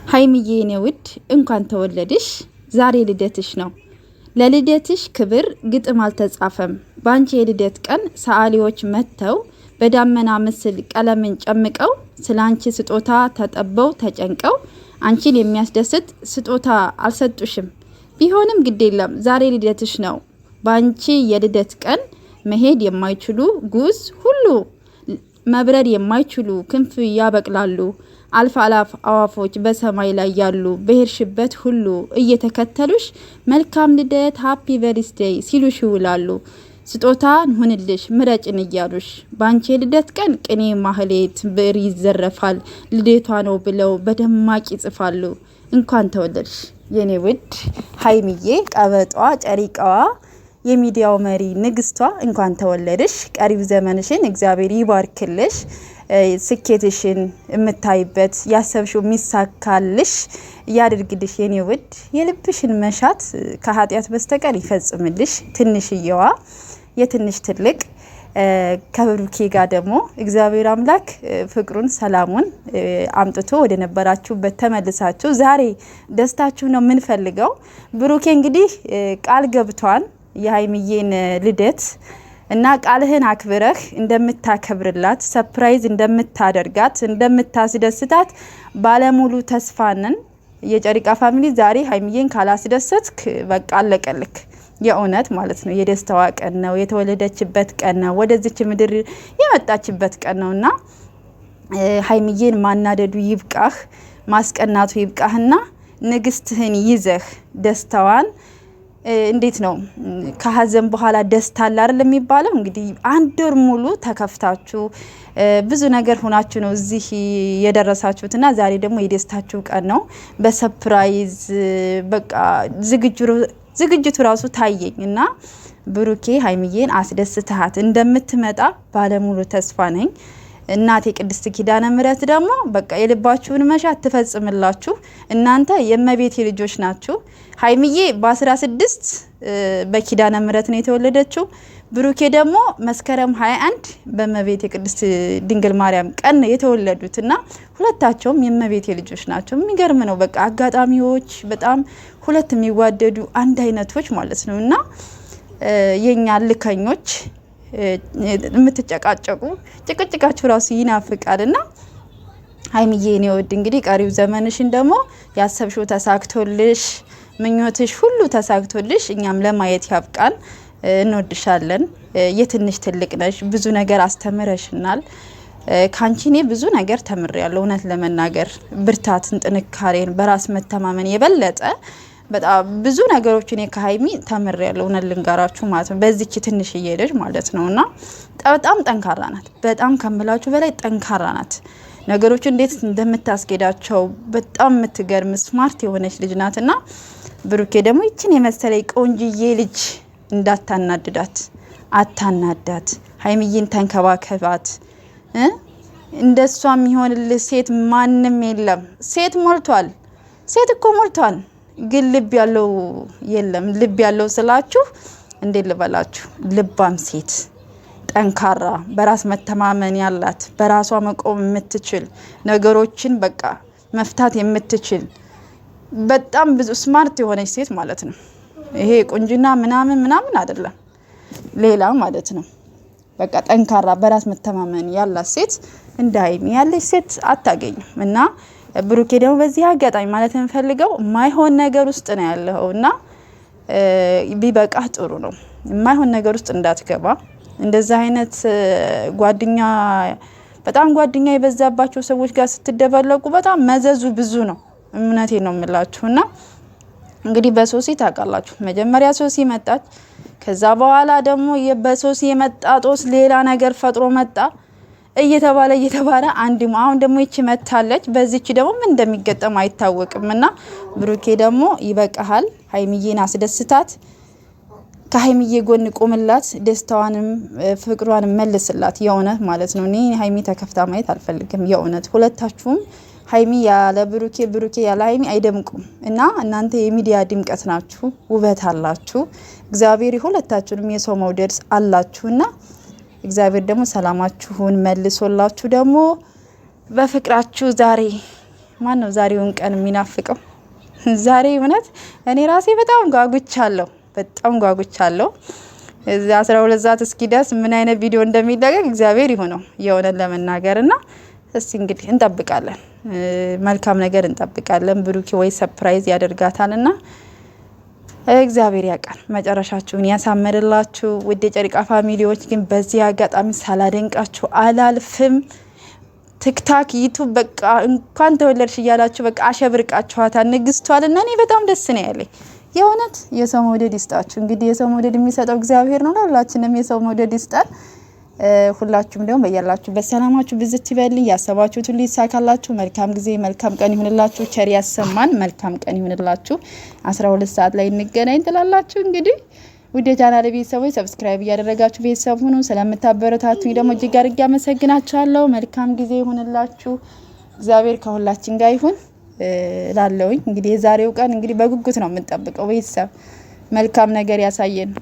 ሀይሚዬ የኔ ውድ እንኳን ተወለድሽ። ዛሬ ልደትሽ ነው። ለልደትሽ ክብር ግጥም አልተጻፈም። ባንቺ የልደት ቀን ሰዓሊዎች መጥተው በዳመና ምስል ቀለምን ጨምቀው ስላንቺ ስጦታ ተጠበው ተጨንቀው አንቺን የሚያስደስት ስጦታ አልሰጡሽም። ቢሆንም ግድ የለም ዛሬ ልደትሽ ነው። ባንቺ የልደት ቀን መሄድ የማይችሉ ጉዝ ሁሉ መብረር የማይችሉ ክንፍ ያበቅላሉ። አልፍ አላፍ አዋፎች በሰማይ ላይ ያሉ በሄድሽበት ሁሉ እየተከተሉሽ መልካም ልደት ሃፒ በርዝዴይ ሲሉሽ ይውላሉ። ስጦታ እንሁንልሽ ምረጭን እያሉሽ ባንቺ የልደት ቀን ቅኔ ማህሌት ብዕር ይዘረፋል። ልደቷ ነው ብለው በደማቅ ይጽፋሉ። እንኳን ተወለድሽ የኔ ውድ ሀይሚዬ ቀበጧ ጨሪቃዋ የሚዲያው መሪ ንግስቷ እንኳን ተወለድሽ። ቀሪው ዘመንሽን እግዚአብሔር ይባርክልሽ። ስኬትሽን የምታይበት ያሰብሽው ሚሳካልሽ ያድርግልሽ የኔ ውድ። የልብሽን መሻት ከኃጢያት በስተቀር ይፈጽምልሽ። ትንሽየዋ የትንሽ ትልቅ ከብሩኬ ጋር ደግሞ እግዚአብሔር አምላክ ፍቅሩን ሰላሙን አምጥቶ ወደ ነበራችሁበት ተመልሳችሁ ዛሬ ደስታችሁ ነው የምንፈልገው። ብሩኬ እንግዲህ ቃል ገብቷን የሀይሚዬን ልደት እና ቃልህን አክብረህ እንደምታከብርላት ሰርፕራይዝ እንደምታደርጋት እንደምታስደስታት ባለሙሉ ተስፋነን። የጨሪቃ ፋሚሊ ዛሬ ሀይሚዬን ካላስደሰትክ በቃ አለቀልክ። የእውነት ማለት ነው። የደስታዋ ቀን ነው። የተወለደችበት ቀን ነው። ወደዚች ምድር የመጣችበት ቀን ነውና ሀይሚዬን ማናደዱ ይብቃህ፣ ማስቀናቱ ይብቃህና ንግስትህን ይዘህ ደስታዋን እንዴት ነው ከሀዘን በኋላ ደስታ አለ አይደል የሚባለው። እንግዲህ አንድ ወር ሙሉ ተከፍታችሁ ብዙ ነገር ሆናችሁ ነው እዚህ የደረሳችሁትና ዛሬ ደግሞ የደስታችሁ ቀን ነው። በሰርፕራይዝ በቃ ዝግጅቱ ራሱ ታየኝ እና ብሩኬ ሀይሚዬን አስደስተሃት እንደምትመጣ ባለሙሉ ተስፋ ነኝ። እናቴ ቅድስት ኪዳነ ምሕረት ደግሞ በቃ የልባችሁን መሻት ትፈጽምላችሁ። እናንተ የእመቤቴ ልጆች ናችሁ። ሀይሚዬ በ16 በኪዳነ ምሕረት ነው የተወለደችው። ብሩኬ ደግሞ መስከረም 21 በእመቤቴ ቅድስት ድንግል ማርያም ቀን የተወለዱት እና ሁለታቸውም የእመቤቴ ልጆች ናቸው። የሚገርም ነው። በቃ አጋጣሚዎች በጣም ሁለት የሚዋደዱ አንድ አይነቶች ማለት ነው እና የኛ ልከኞች የምትጨቃጨቁ ጭቅጭቃችሁ ራሱ ይናፍቃልና ሀይሚዬ እኔ ወድ እንግዲህ ቀሪው ዘመንሽን ደግሞ ያሰብሽው ተሳክቶልሽ ምኞትሽ ሁሉ ተሳክቶልሽ እኛም ለማየት ያብቃን። እንወድሻለን። የትንሽ ትልቅ ነሽ። ብዙ ነገር አስተምረሽናል። ካንቺ እኔ ብዙ ነገር ተምሬያለሁ። እውነት ለመናገር ብርታትን፣ ጥንካሬን፣ በራስ መተማመን የበለጠ በጣም ብዙ ነገሮች እኔ ከሀይሚ ተምሬያለሁ። እውነት ልንገራችሁ ማለት ነው። በዚች ትንሽ እየሄደች ማለት ነውና በጣም ጠንካራ ናት። በጣም ከምላችሁ በላይ ጠንካራ ናት። ነገሮች እንዴት እንደምታስኬዳቸው በጣም የምትገርም ስማርት የሆነች ልጅ ናትና ብሩኬ ደግሞ ይችን የመሰለኝ ቆንጅዬ ልጅ እንዳታናድዳት፣ አታናዳት። ሀይሚዬን ተንከባከባት። እንደሷ የሚሆንልህ ሴት ማንም የለም። ሴት ሞልቷል። ሴት እኮ ሞልቷል። ግን ልብ ያለው የለም። ልብ ያለው ስላችሁ እንዴት ልበላችሁ? ልባም ሴት ጠንካራ፣ በራስ መተማመን ያላት፣ በራሷ መቆም የምትችል ነገሮችን በቃ መፍታት የምትችል በጣም ብዙ ስማርት የሆነች ሴት ማለት ነው። ይሄ ቁንጅና ምናምን አይደለም፣ ሌላ ማለት ነው። በቃ ጠንካራ በራስ መተማመን ያላት ሴት እንደ ሀይሚ ያለች ሴት አታገኝም እና ብሩኬ ደግሞ በዚህ አጋጣሚ ማለት የምፈልገው ማይሆን ነገር ውስጥ ነው ያለው እና ቢበቃ ጥሩ ነው። ማይሆን ነገር ውስጥ እንዳትገባ። እንደዛ አይነት ጓደኛ በጣም ጓደኛ የበዛባቸው ሰዎች ጋር ስትደበለቁ በጣም መዘዙ ብዙ ነው። እምነቴን ነው የምላችሁና እንግዲህ በሶሲ ታውቃላችሁ። መጀመሪያ ሶሲ መጣች። ከዛ በኋላ ደግሞ በሶሲ የመጣ ጦስ ሌላ ነገር ፈጥሮ መጣ እየተባለ አንድም አሁን ደግሞ ይቺ መታለች። በዚች ደግሞ ምን እንደሚገጠም አይታወቅምና ብሩኬ ደግሞ ይበቃሃል። ሀይሚዬን አስደስታት። ከሀይሚዬ ጎን ቆምላት። ደስታዋንም ፍቅሯንም መልስላት። የእውነት ማለት ነው። እኔ ሀይሚ ተከፍታ ማየት አልፈልግም። የእውነት ሁለታችሁም ሀይሚ ያለ ብሩኬ፣ ብሩኬ ያለ ሀይሚ አይደምቁም እና እናንተ የሚዲያ ድምቀት ናችሁ። ውበት አላችሁ። እግዚአብሔር ሁለታችሁንም የሰው መውደድ አላችሁና እግዚአብሔር ደግሞ ሰላማችሁን መልሶላችሁ ደግሞ በፍቅራችሁ ዛሬ ማን ነው ዛሬውን ቀን የሚናፍቀው? ዛሬ እውነት እኔ ራሴ በጣም ጓጉቻለሁ። እዚህ 12 ሰዓት እስኪደርስ ምን አይነት ቪዲዮ እንደሚለቀቅ እግዚአብሔር ይሁነው የሆነን ለመናገርና እስቲ እንግዲህ እንጠብቃለን። መልካም ነገር እንጠብቃለን። ብሩኬ ወይ ሰርፕራይዝ ያደርጋታልና እግዚአብሔር ያውቃል። መጨረሻችሁን ያሳምርላችሁ። ውድ የጨሪቃ ፋሚሊዎች ግን በዚህ አጋጣሚ ሳላደንቃችሁ አላልፍም። ቲክታክ፣ ዩቲዩብ በቃ እንኳን ተወለድሽ እያላችሁ በቃ አሸብርቃችኋታል ንግስቷልና እኔ በጣም ደስ ነው ያለኝ። የእውነት የሰው መውደድ ይስጣችሁ። እንግዲህ የሰው መውደድ የሚሰጠው እግዚአብሔር ነው። ሁላችንም የሰው መውደድ ይስጣል። ሁላችሁም ደግሞ በያላችሁ በሰላማችሁ ብዝት ይበልኝ። ያሰባችሁት ሁሉ ይሳካላችሁ። መልካም ጊዜ መልካም ቀን ይሁንላችሁ። ቸር ያሰማን። መልካም ቀን ይሁንላችሁ። 12 ሰዓት ላይ እንገናኝ ትላላችሁ። እንግዲህ ውድ ቻናሌ ቤተሰቦች ሰብስክራይብ እያደረጋችሁ ቤተሰብ ሁኑ። ስለምታበረታቱኝ ደግሞ እጅግ አድርጌ አመሰግናችኋለሁ። መልካም ጊዜ ይሁንላችሁ። እግዚአብሔር ከሁላችን ጋር ይሁን ላለውኝ። እንግዲህ የዛሬው ቀን እንግዲህ በጉጉት ነው የምንጠብቀው። ቤተሰብ መልካም ነገር ያሳየን።